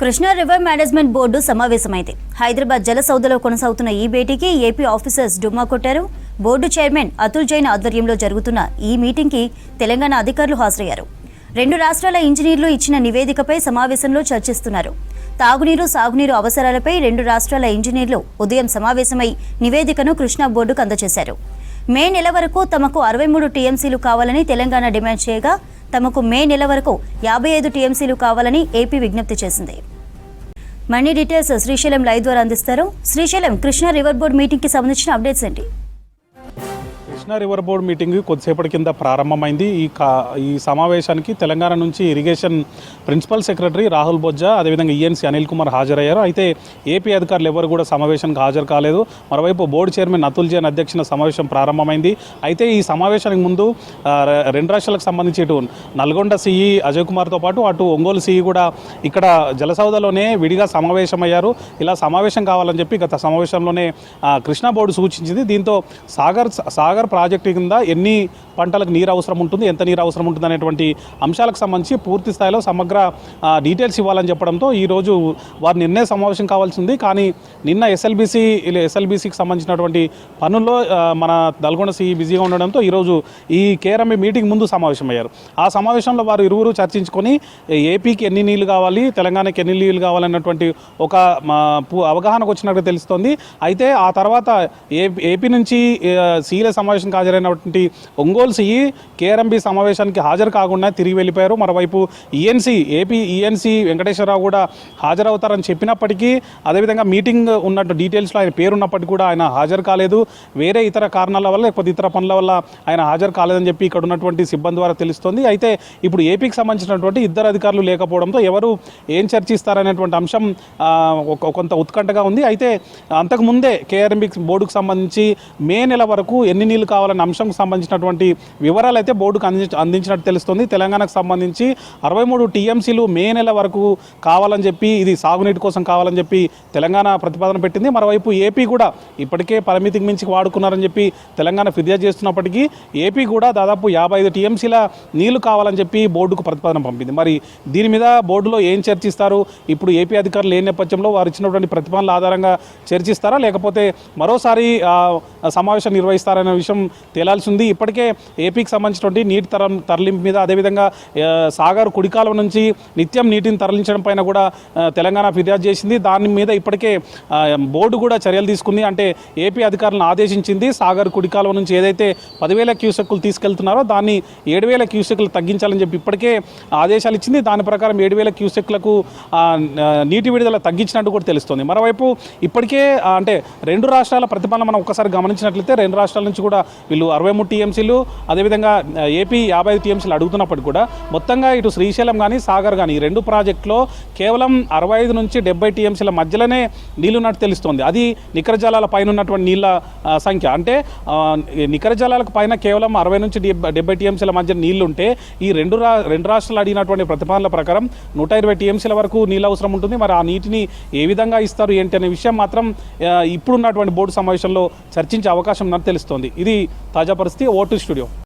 Krishna river management board సమావేశమైంది. హైదరాబాద్ జలసౌధలో కొనసాగుతున్న ఈ భేటీకి ఏపీ ఆఫీసర్స్ డుమ్మా కొట్టారు. బోర్డు చైర్మన్ అతుల్ జైన్ ఆధ్వర్యంలో జరుగుతున్న ఈ మీటింగ్కి తెలంగాణ అధికారులు హాజరయ్యారు. రెండు రాష్ట్రాల ఇంజనీర్లు ఇచ్చిన నివేదికపై సమావేశంలో చర్చిస్తున్నారు. తాగునీరు, సాగునీరు అవసరాలపై రెండు రాష్ట్రాల ఇంజనీర్లు ఉదయం సమావేశమై నివేదికను కృష్ణా బోర్డుకు అందజేశారు. మే నెల వరకు తమకు 63 టీఎంసీలు కావాలని తెలంగాణ డిమాండ్ చేయగా తమకు మే నెల వరకు 55 టీఎంసీలు కావాలని ఏపీ విజ్ఞప్తి చేసింది. మనీ డీటెయిల్స్ శ్రీశైలం లైవ్ ద్వారా అందిస్తారు. Srisailam, Krishna river board meeting కి సంబంధించిన అప్డేట్స్ ఏంటి? కృష్ణా రివర్ బోర్డు మీటింగ్ కొద్దిసేపటి కింద ప్రారంభమైంది. ఈ సమావేశానికి తెలంగాణ నుంచి irrigation principal secretary Rahul Bojja, అదేవిధంగా ఈఎన్సీ అనిల్ కుమార్ హాజరయ్యారు. అయితే ఏపీ అధికారులు ఎవరు కూడా సమావేశానికి హాజరు కాలేదు. మరోవైపు బోర్డు చైర్మన్ అతుల్ జైన్ అధ్యక్షన సమావేశం ప్రారంభమైంది. అయితే ఈ సమావేశానికి ముందు రెండు రాష్ట్రాలకు సంబంధించి ఇటు నల్గొండ సిఈ అజయ్ కుమార్తో పాటు అటు ఒంగోలు సిఈ కూడా ఇక్కడ జలసౌధలోనే విడిగా సమావేశమయ్యారు. ఇలా సమావేశం కావాలని చెప్పి గత సమావేశంలోనే కృష్ణా బోర్డు సూచించింది. దీంతో సాగర్ ప్రాజెక్టు కింద ఎన్ని పంటలకు నీరు అవసరం ఉంటుంది, ఎంత నీరు అవసరం ఉంటుంది అనేటువంటి అంశాలకు సంబంధించి పూర్తి స్థాయిలో సమగ్ర డీటెయిల్స్ ఇవ్వాలని చెప్పడంతో ఈరోజు వారి నిర్ణయ సమావేశం కావాల్సింది. కానీ నిన్న ఎస్ఎల్బీసీకి సంబంధించినటువంటి పనుల్లో మన నల్గొండ సిఈ బిజీగా ఉండడంతో ఈరోజు ఈ కేఆర్ఎంబీ మీటింగ్ ముందు సమావేశమయ్యారు. ఆ సమావేశంలో వారు ఇరువురు చర్చించుకొని ఏపీకి ఎన్ని నీళ్లు కావాలి, తెలంగాణకి ఎన్ని నీళ్లు కావాలన్నటువంటి ఒక అవగాహనకు వచ్చినట్టు తెలుస్తోంది. అయితే ఆ తర్వాత ఏపీ నుంచి సీల సమావేశానికి హాజరైనటువంటి ఒంగోలు సిఈ కేఆర్ఎంబీ సమావేశానికి హాజరు కాకుండా తిరిగి వెళ్ళిపోయారు. మరోవైపు ఏపీ ఈఎన్సీ వెంకటేశ్వరరావు కూడా హాజరవుతారని చెప్పినప్పటికీ, అదేవిధంగా మీటింగ్ ఉన్నట్టు డీటెయిల్స్లో ఆయన పేరున్నప్పటికీ కూడా ఆయన హాజరు కాలేదు. వేరే ఇతర కారణాల వల్ల, లేకపోతే ఇతర పనుల వల్ల ఆయన హాజరు కాలేదని చెప్పి ఇక్కడ ఉన్నటువంటి సిబ్బంది ద్వారా తెలుస్తోంది. అయితే ఇప్పుడు ఏపీకి సంబంధించినటువంటి ఇద్దరు అధికారులు లేకపోవడంతో ఎవరు ఏం చర్చిస్తారనేటువంటి అంశం కొంత ఉత్కంఠగా ఉంది. అయితే అంతకుముందే కేఆర్ఎంబీ బోర్డుకు సంబంధించి మే నెల వరకు ఎన్ని నీళ్లు కావాలనే అంశంకు సంబంధించినటువంటి వివరాలు అయితే బోర్డుకు అందించినట్టు తెలుస్తుంది. తెలంగాణకు సంబంధించి 63 టీఎంసీలు మే నెల వరకు కావాలని చెప్పి, ఇది సాగునీటి కోసం కావాలని చెప్పి తెలంగాణ ప్రతిపాదన పెట్టింది. మరోవైపు ఏపీ కూడా ఇప్పటికే పరిమితికి మించి వాడుకున్నారని చెప్పి తెలంగాణ ఫిర్యాదు చేస్తున్నప్పటికీ ఏపీ కూడా దాదాపు 55 టీఎంసీల నీళ్లు కావాలని చెప్పి బోర్డుకు ప్రతిపాదన పంపింది. మరి దీని మీద బోర్డులో ఏం చర్చిస్తారు? ఇప్పుడు ఏపీ అధికారులు ఏ నేపథ్యంలో వారు ఇచ్చినటువంటి ప్రతిపాదనల ఆధారంగా చర్చిస్తారా, లేకపోతే మరోసారి సమావేశం నిర్వహిస్తారనే విషయం తేలాల్సి ఉంది. ఇప్పటికే ఏపీకి సంబంధించినటువంటి నీటి తరలింపు మీద, అదేవిధంగా సాగర్ కుడికాలం నుంచి నిత్యం నీటిని తరలించడం పైన కూడా తెలంగాణ ఫిర్యాదు చేసింది. దాని మీద ఇప్పటికే బోర్డు కూడా చర్యలు తీసుకుంది. అంటే ఏపీ అధికారులను ఆదేశించింది సాగర్ కుడికాలం నుంచి ఏదైతే 10,000 క్యూసెక్కులు తీసుకెళ్తున్నారో దాన్ని 7,000 క్యూసెక్కులు తగ్గించాలని చెప్పి ఇప్పటికే ఆదేశాలు ఇచ్చింది. దాని ప్రకారం 7,000 క్యూసెక్లకు నీటి విడుదల తగ్గించినట్టు కూడా తెలుస్తుంది. మరోవైపు ఇప్పటికే అంటే రెండు రాష్ట్రాల ప్రతిపాదన మనం ఒక్కసారి గమనించినట్లయితే రెండు రాష్ట్రాల నుంచి కూడా వీళ్ళు 63 టీఎంసీలు, అదేవిధంగా ఏపీ 55 టీఎంసీలు అడుగుతున్నప్పటికీ కూడా మొత్తంగా ఇటు శ్రీశైలం కానీ సాగర్ కానీ ఈ రెండు ప్రాజెక్టులో కేవలం 65 నుంచి 70 టీఎంసీల మధ్యలోనే నీళ్లున్నట్టు తెలుస్తోంది. అది నికర జలాల పైన ఉన్నటువంటి నీళ్ళ సంఖ్య. అంటే నికర జలాలకు పైన కేవలం 60 నుంచి 70 టీఎంసీల మధ్య నీళ్లుంటే ఈ రెండు రాష్ట్రాలు అడిగినటువంటి ప్రతిపాదనల ప్రకారం 120 టీఎంసీల వరకు నీళ్ళు అవసరం ఉంటుంది. మరి ఆ నీటిని ఏ విధంగా ఇస్తారు ఏంటి అనే విషయం మాత్రం ఇప్పుడున్నటువంటి బోర్డు సమావేశంలో చర్చించే అవకాశం నాకు తెలుస్తోంది. ఇది తాజా పరిస్థితి. Vote studio.